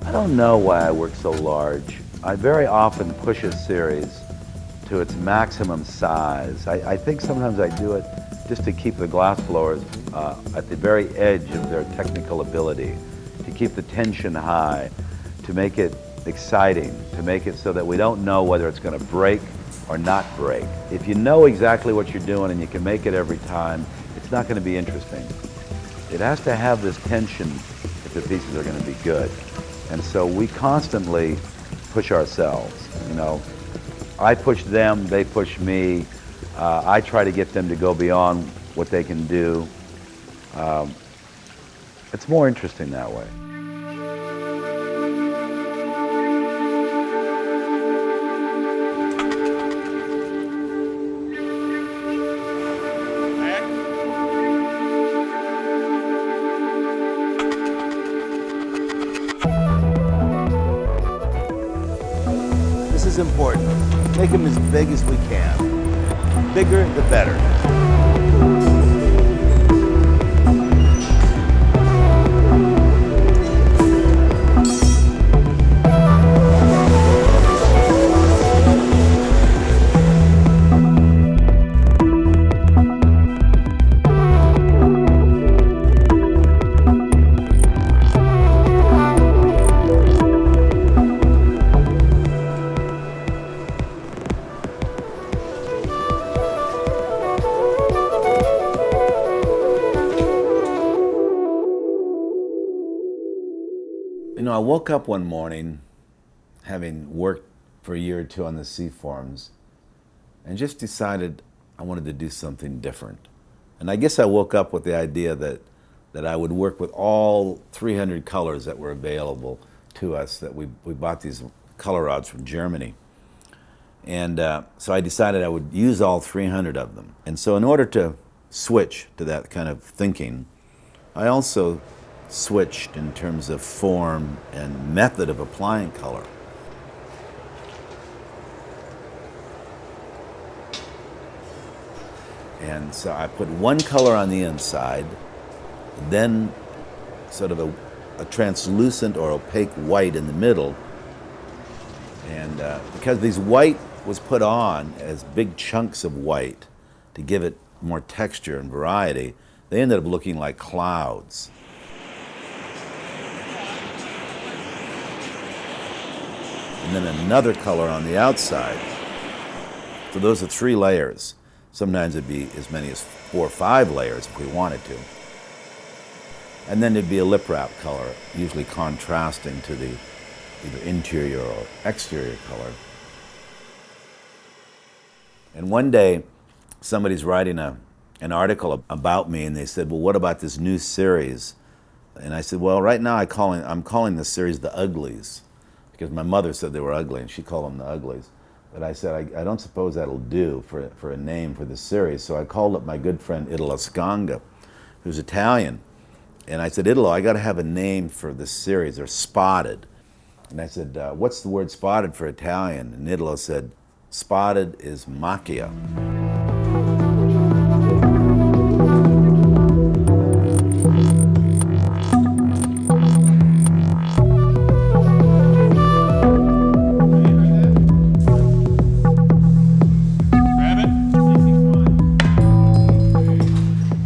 I don't know why I work so large. I very often push a series to its maximum size. I think sometimes I do it just to keep the glass blowers at the very edge of their technical ability, to keep the tension high, to make it exciting, to make it so that we don't know whether it's going to break or not break. If you know exactly what you're doing and you can make it every time, it's not going to be interesting. It has to have this tension if the pieces are going to be good. And so we constantly push ourselves. You know, I push them, they push me. I try to get them to go beyond what they can do. It's more interesting that way. This is important. Make them as big as we can. Bigger, the better. You know, I woke up one morning, having worked for a year or two on the C-forms, and just decided I wanted to do something different. And I guess I woke up with the idea that I would work with all 300 colors that were available to us, that we bought these color rods from Germany. And so I decided I would use all 300 of them. And so in order to switch to that kind of thinking, I also switched in terms of form and method of applying color. And so I put one color on the inside, then sort of a translucent or opaque white in the middle. And because these white was put on as big chunks of white to give it more texture and variety, they ended up looking like clouds. And then another color on the outside. So those are 3 layers. Sometimes it'd be as many as 4 or 5 layers if we wanted to. And then there'd be a lip wrap color, usually contrasting to the either interior or exterior color. And one day, somebody's writing an article about me, and they said, well, what about this new series? And I said, well, right now I'm calling this series The Uglies, because my mother said they were ugly, and she called them The Uglies. But I said, I don't suppose that'll do for a name for this series. So I called up my good friend Italo Scanga, who's Italian. And I said, Italo, I got to have a name for this series. They're spotted. And I said, what's the word spotted for Italian? And Italo said, spotted is macchia.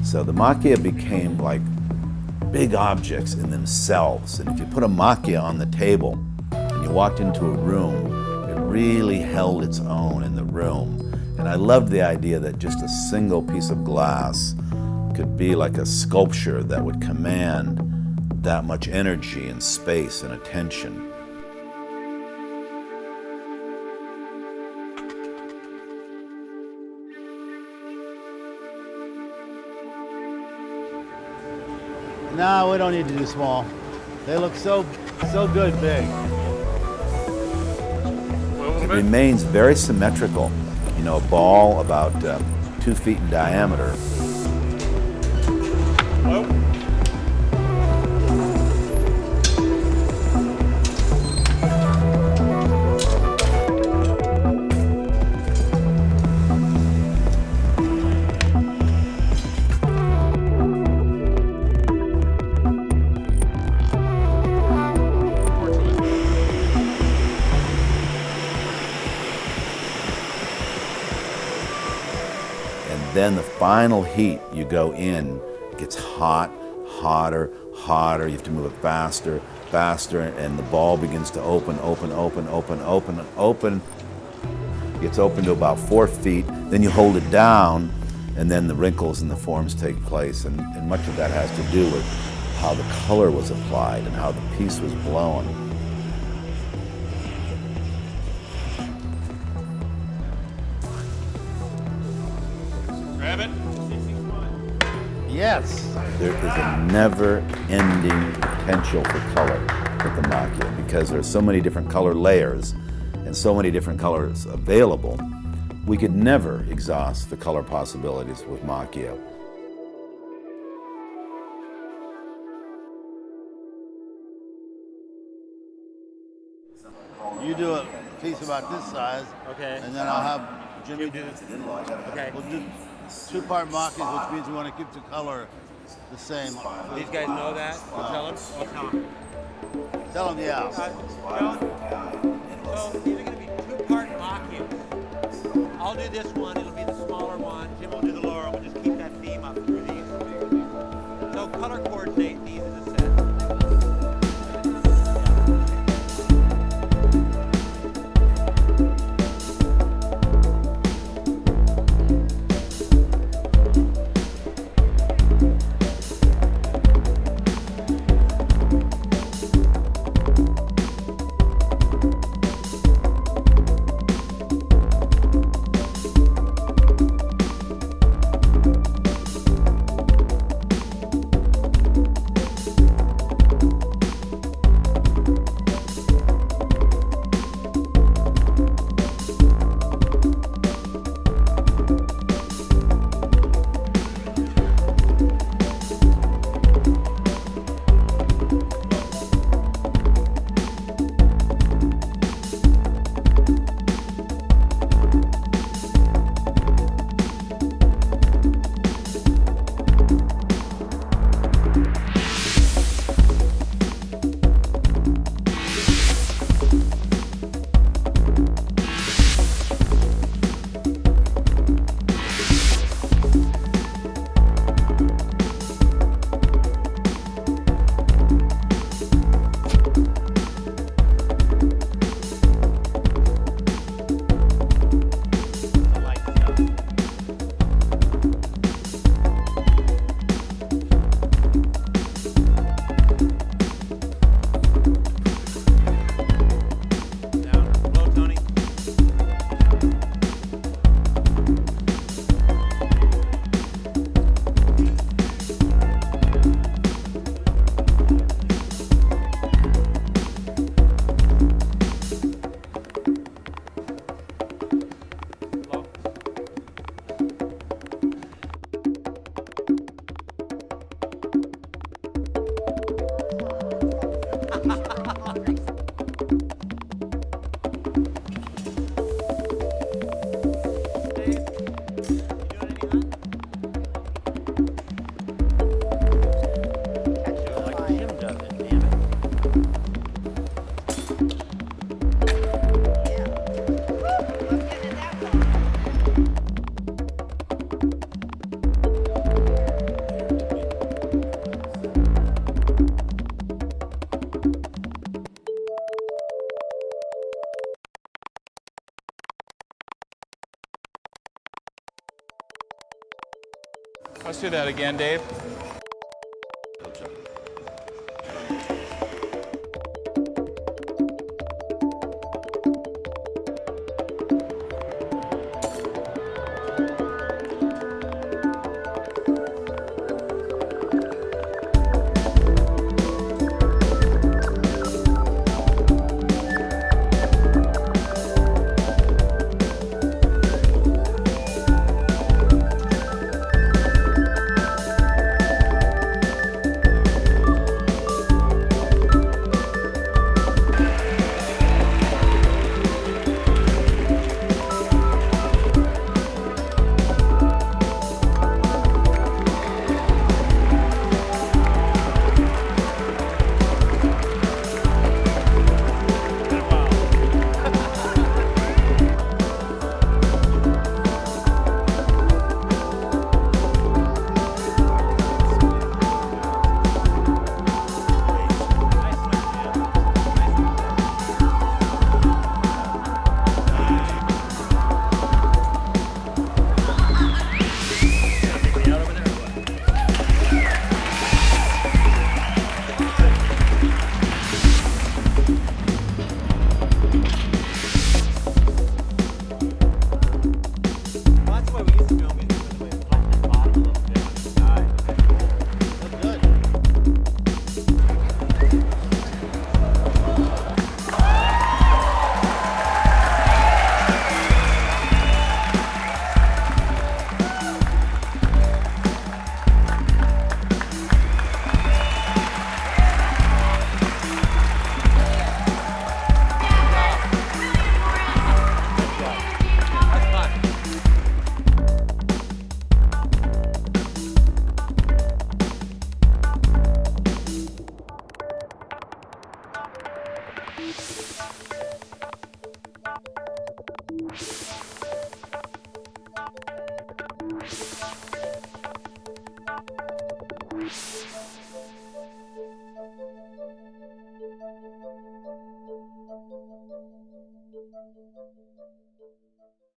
So the macchia became like big objects in themselves. And if you put a macchia on the table and you walked into a room, it really held its own in the room. And I loved the idea that just a single piece of glass could be like a sculpture that would command that much energy and space and attention. No, we don't need to do small. They look so good big. It remains very symmetrical. You know, a ball about 2 feet in diameter. Then the final heat, you go in, it gets hot, hotter, hotter. You have to move it faster, faster, and the ball begins to open. It gets open to about 4 feet. Then you hold it down, and then the wrinkles and the forms take place. And much of that has to do with how the color was applied and how the piece was blown. Grab it. Yes. There is a never-ending potential for color with the Macchia because there are so many different color layers and so many different colors available. We could never exhaust the color possibilities with Macchia. You do a piece about this size. Okay. And then I'll have Jimmy do it. Okay. We'll do 2-part Macchias, which means we want to keep the color the same. These guys know that? I'll tell them? I'll tell them. Tell them, yeah. So these are going to be 2-part Macchias. I'll do this one. It'll be the smaller one. Jim will do the lower. We'll just keep that theme up through these. So color coordinate these as a set. Let's do that again, Dave.